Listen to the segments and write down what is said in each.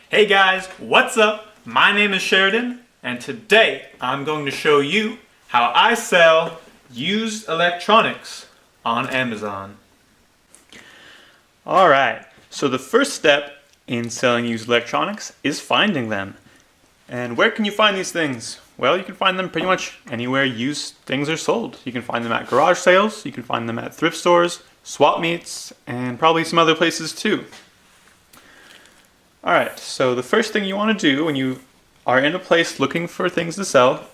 Hey guys, what's up? My name is Sheridan, and today I'm going to show you how I sell used electronics on Amazon. Alright, so the first step in selling used electronics is finding them. And where can you find these things? Well, you can find them pretty much anywhere used things are sold. You can find them at garage sales, you can find them at thrift stores, swap meets, and probably some other places too. Alright, so the first thing you want to do when you are in a place looking for things to sell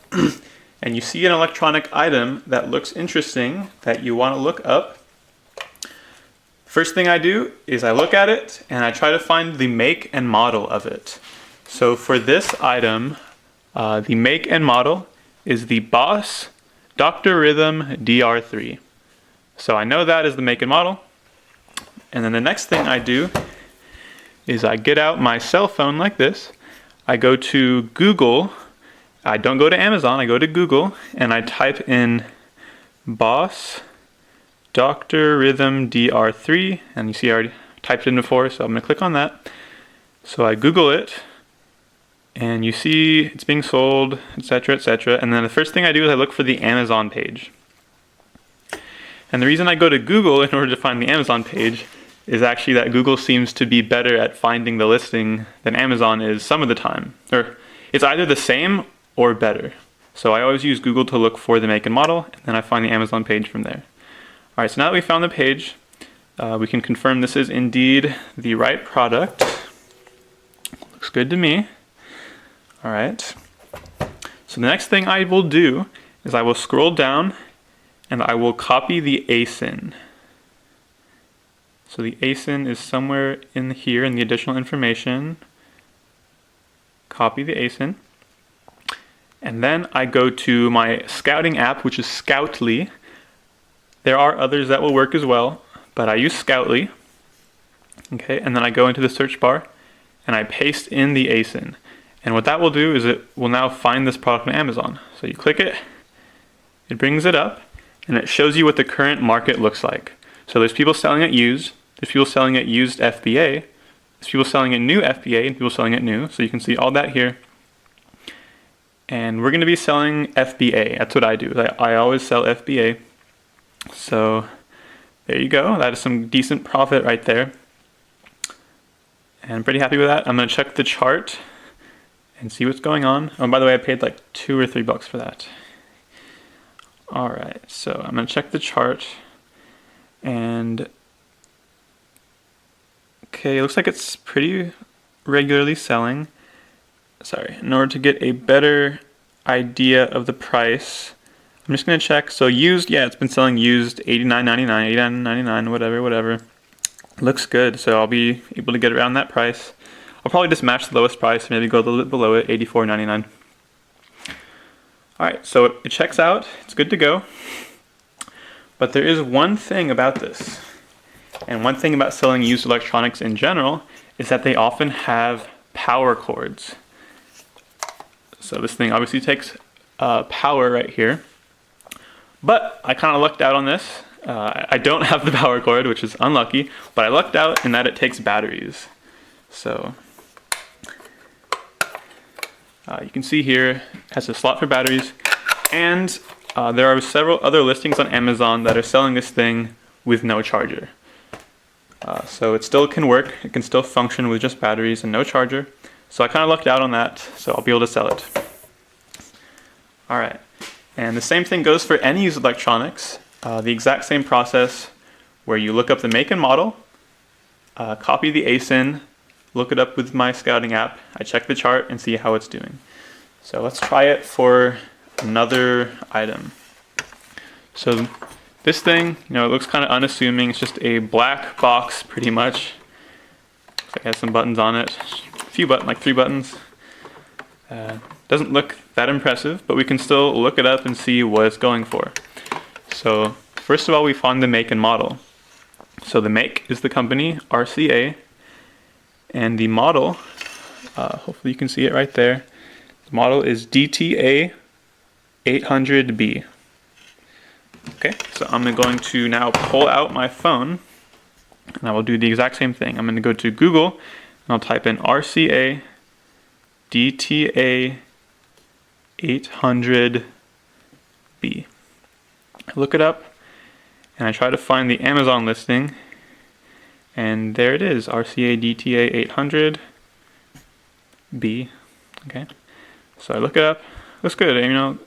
and you see an electronic item that looks interesting that you want to look up, first thing I do is I look at it and I try to find the make and model of it. So for this item, the make and model is the Boss Dr. Rhythm DR3. So I know that is the make and model. And then the next thing I do is I get out my cell phone like this. I go to Google. I don't go to Amazon, I go to Google and I type in Boss Dr. Rhythm DR3, and you see I already typed it in before, so I'm going to click on that. So I Google it, and you see it's being sold, etc., etc. And then the first thing I do is I look for the Amazon page. And the reason I go to Google in order to find the Amazon page is actually that Google seems to be better at finding the listing than Amazon is some of the time. Or it's either the same or better. So I always use Google to look for the make and model, and then I find the Amazon page from there. Alright, so now that we found the page, we can confirm this is indeed the right product. Looks good to me. Alright, so the next thing I will do is I will scroll down and I will copy the ASIN. So the ASIN is somewhere in here in the additional information. Copy the ASIN. And then I go to my scouting app, which is Scoutly. There are others that will work as well, but I use Scoutly. Okay, and then I go into the search bar and I paste in the ASIN. And what that will do is it will now find this product on Amazon. So you click it, it brings it up, and it shows you what the current market looks like. So there's people selling it used, there's people selling it used FBA, there's people selling it new FBA, and people selling it new. So you can see all that here. And we're going to be selling FBA. That's what I do. I always sell FBA. So there you go. That is some decent profit right there. And I'm pretty happy with that. I'm going to check the chart and see what's going on. Oh, by the way, I paid like $2 or $3 for that. Alright, so I'm going to check the chart. And okay, it looks like it's pretty regularly selling. Sorry, in order to get a better idea of the price, I'm just going to check. So used, yeah, it's been selling used $89.99, $89.99, whatever. Looks good, so I'll be able to get around that price. I'll probably just match the lowest price, maybe go a little bit below it, $84.99. Alright, so it checks out, it's good to go. But there is one thing about this, and one thing about selling used electronics in general, is that they often have power cords. So this thing obviously takes power right here. But I kind of lucked out on this. I don't have the power cord, which is unlucky, but I lucked out in that it takes batteries. So you can see here it has a slot for batteries, and there are several other listings on Amazon that are selling this thing with no charger. So it still can work, it can still function with just batteries and no charger. So I kind of lucked out on that, so I'll be able to sell it. Alright, and the same thing goes for any used electronics. The exact same process where you look up the make and model, copy the ASIN, look it up with my scouting app, I check the chart and see how it's doing. So let's try it for another item. So this thing, you know, it looks kind of unassuming. It's just a black box pretty much. Looks like it has some buttons on it. A few buttons, like 3 buttons. Doesn't look that impressive, but we can still look it up and see what it's going for. So first of all, we find the make and model. So the make is the company, RCA, and the model, hopefully you can see it right there. The model is DTA 800B. Okay, so I'm going to now pull out my phone and I will do the exact same thing. I'm going to go to Google I'll type in RCA DTA 800B. I look it up and I try to find the Amazon listing, and there it is, RCA DTA 800B. Okay, so I look it up. Looks good. You know,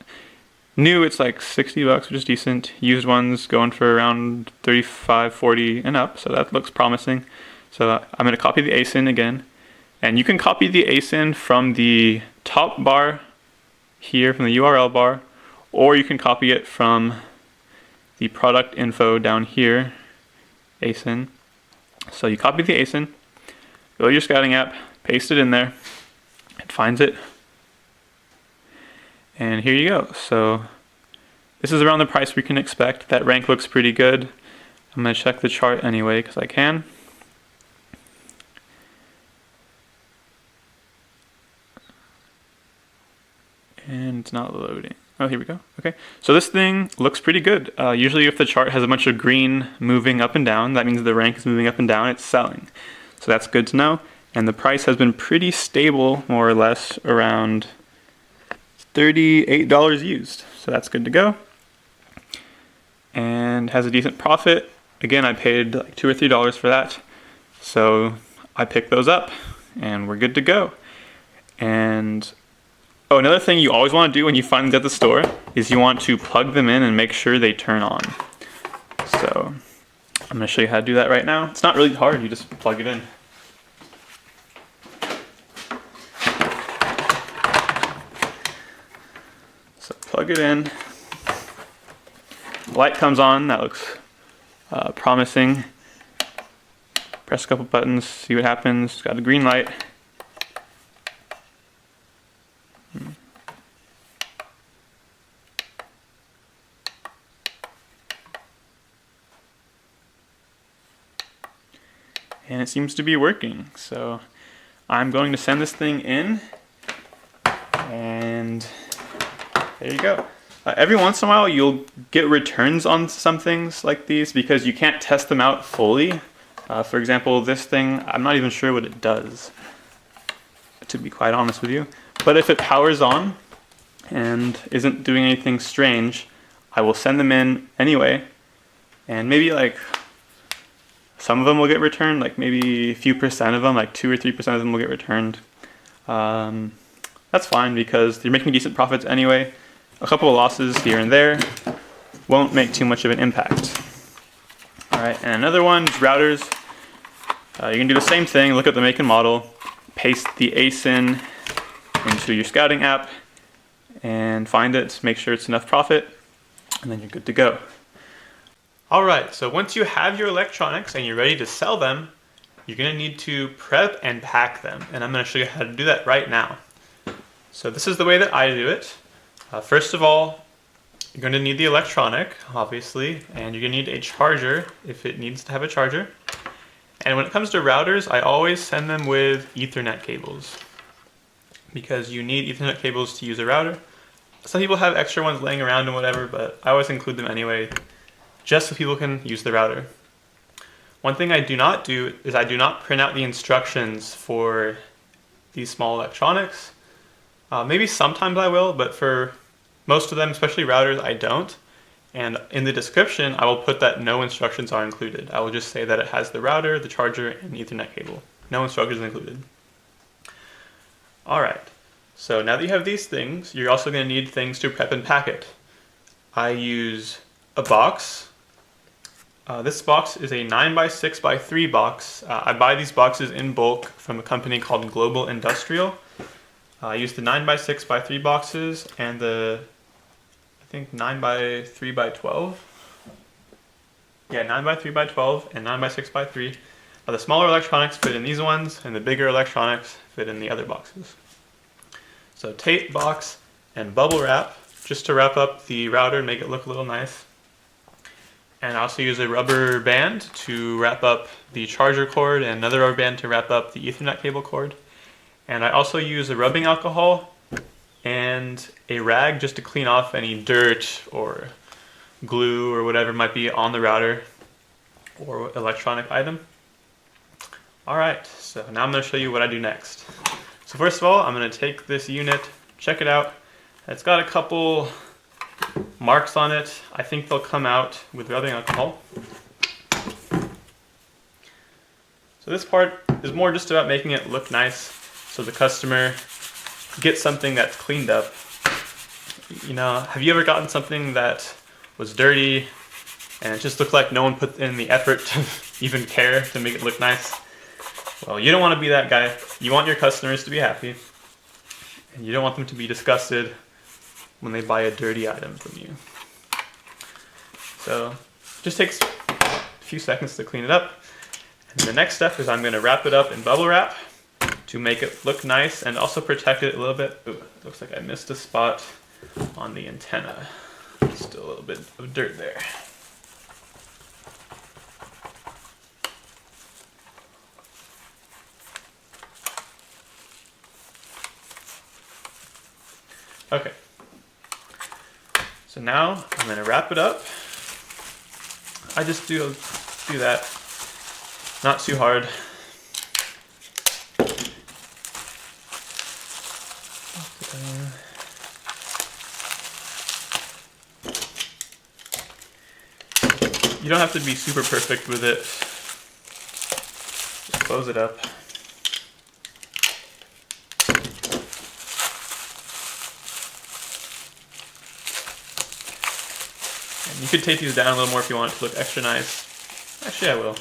new it's like $60, which is decent. Used ones going for around 35, 40 and up, so that looks promising. So I'm going to copy the ASIN again, and you can copy the ASIN from the top bar here, from the URL bar, or you can copy it from the product info down here, ASIN. So you copy the ASIN, go to your scouting app, paste it in there, it finds it, and here you go. So this is around the price we can expect. That rank looks pretty good. I'm going to check the chart anyway because I can. And it's not loading. Oh, here we go. Okay, so this thing looks pretty good. Usually if the chart has a bunch of green moving up and down, that means the rank is moving up and down, it's selling. So that's good to know. And the price has been pretty stable, more or less, around $38 used. So that's good to go. And has a decent profit. Again, I paid like $2 or $3 for that. So I picked those up and we're good to go. And oh, another thing you always want to do when you find them at the store is you want to plug them in and make sure they turn on. So I'm going to show you how to do that right now. It's not really hard, you just plug it in. So plug it in. Light comes on, that looks promising. Press a couple buttons, see what happens. It's got a green light. And it seems to be working. So I'm going to send this thing in, and there you go. Every once in a while you'll get returns on some things like these because you can't test them out fully. For example, this thing, I'm not even sure what it does, to be quite honest with you. But if it powers on and isn't doing anything strange, I will send them in anyway, and maybe like some of them will get returned, like maybe a few percent of them, like 2 or 3% of them will get returned. That's fine because you're making decent profits anyway. A couple of losses here and there won't make too much of an impact. Alright, and another one is routers. You can do the same thing, look at the make and model, paste the ASIN into your scouting app, and find it, make sure it's enough profit, and then you're good to go. Alright, so once you have your electronics and you're ready to sell them, you're going to need to prep and pack them, and I'm going to show you how to do that right now. So this is the way that I do it. First of all, you're going to need the electronic, obviously, and you're going to need a charger if it needs to have a charger. And when it comes to routers, I always send them with Ethernet cables because you need Ethernet cables to use a router. Some people have extra ones laying around and whatever, but I always include them anyway, just so people can use the router. One thing I do not do is I do not print out the instructions for these small electronics. Maybe sometimes I will, but for most of them, especially routers, I don't. And in the description, I will put that no instructions are included. I will just say that it has the router, the charger, and the Ethernet cable. No instructions included. Alright, so now that you have these things, you're also going to need things to prep and pack it. I use a box. This box is a 9x6x3 box. I buy these boxes in bulk from a company called Global Industrial. I use the 9x6x3 boxes and the, I think 9x3x12. Yeah, 9x3x12 and 9x6x3. The smaller electronics fit in these ones, and the bigger electronics fit in the other boxes. So tape box and bubble wrap, just to wrap up the router and make it look a little nice. And I also use a rubber band to wrap up the charger cord and another rubber band to wrap up the Ethernet cable cord. And I also use a rubbing alcohol and a rag just to clean off any dirt or glue or whatever might be on the router or electronic item. Alright, so now I'm going to show you what I do next. So first of all, I'm going to take this unit, check it out. It's got a couple marks on it. I think they'll come out with rubbing alcohol. So this part is more just about making it look nice so the customer gets something that's cleaned up. You know, have you ever gotten something that was dirty and it just looked like no one put in the effort to even care to make it look nice? Well, you don't want to be that guy. You want your customers to be happy, and you don't want them to be disgusted when they buy a dirty item from you. So it just takes a few seconds to clean it up. And the next step is I'm going to wrap it up in bubble wrap to make it look nice and also protect it a little bit. Ooh, it looks like I missed a spot on the antenna. Still a little bit of dirt there. Okay, so now I'm going to wrap it up. I just do that, not too hard. You don't have to be super perfect with it. Just close it up. You could tape these down a little more if you want it to look extra nice. Actually, I will.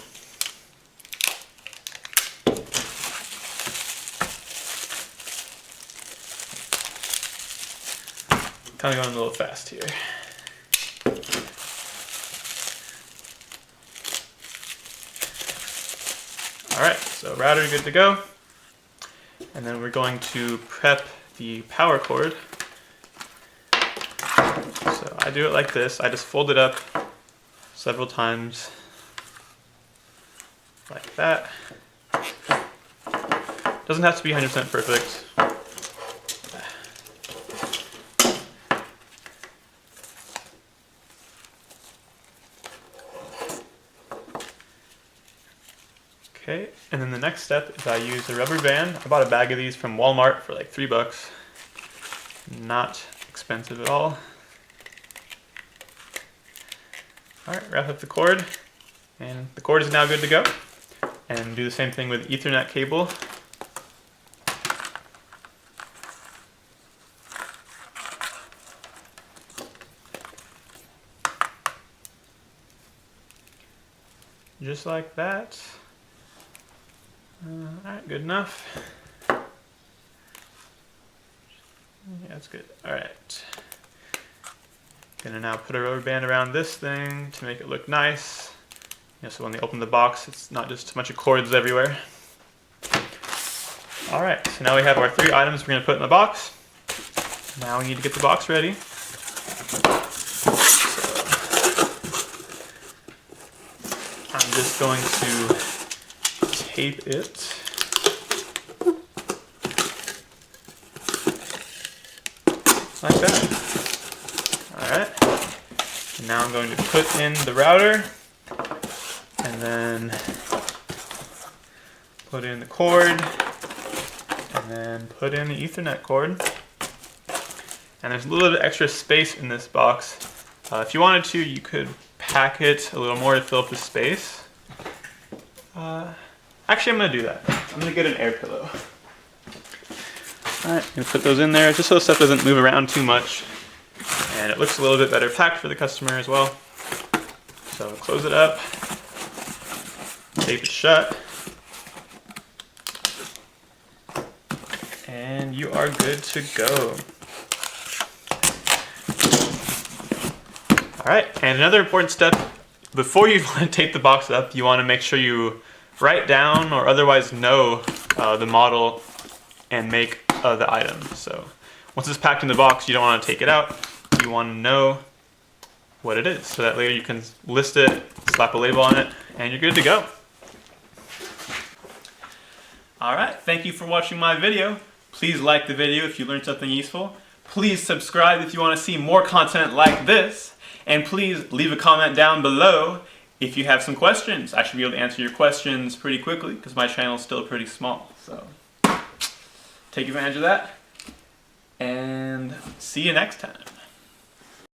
Kind of going a little fast here. Alright, so router good to go. And then we're going to prep the power cord. So I do it like this. I just fold it up several times like that. Doesn't have to be 100% perfect. Okay, and then the next step is I use a rubber band. I bought a bag of these from Walmart for like $3. Not expensive at all. Alright, wrap up the cord, and the cord is now good to go. And do the same thing with Ethernet cable. Just like that. Alright, good enough. Yeah, that's good. Alright. Gonna now put a rubber band around this thing to make it look nice. You know, so when they open the box, it's not just a bunch of cords everywhere. Alright, so now we have our 3 items we're gonna put in the box. Now we need to get the box ready. So, I'm just going to tape it. Like that. Alright, and now I'm going to put in the router, and then put in the cord, and then put in the Ethernet cord. And there's a little bit of extra space in this box. If you wanted to, you could pack it a little more to fill up the space. Actually, I'm going to do that. I'm going to get an air pillow. Alright, I'm going to put those in there just so stuff doesn't move around too much. And it looks a little bit better packed for the customer as well. So close it up, tape it shut, and you are good to go. Alright, and another important step, before you tape the box up, you want to make sure you write down or otherwise know the model and make of the item. So once it's packed in the box, you don't want to take it out. You want to know what it is so that later you can list it, slap a label on it, and you're good to go. Alright, thank you for watching my video. Please like the video if you learned something useful. Please subscribe if you want to see more content like this. And please leave a comment down below if you have some questions, I should be able to answer your questions pretty quickly because my channel is still pretty small. So take advantage of that and see you next time.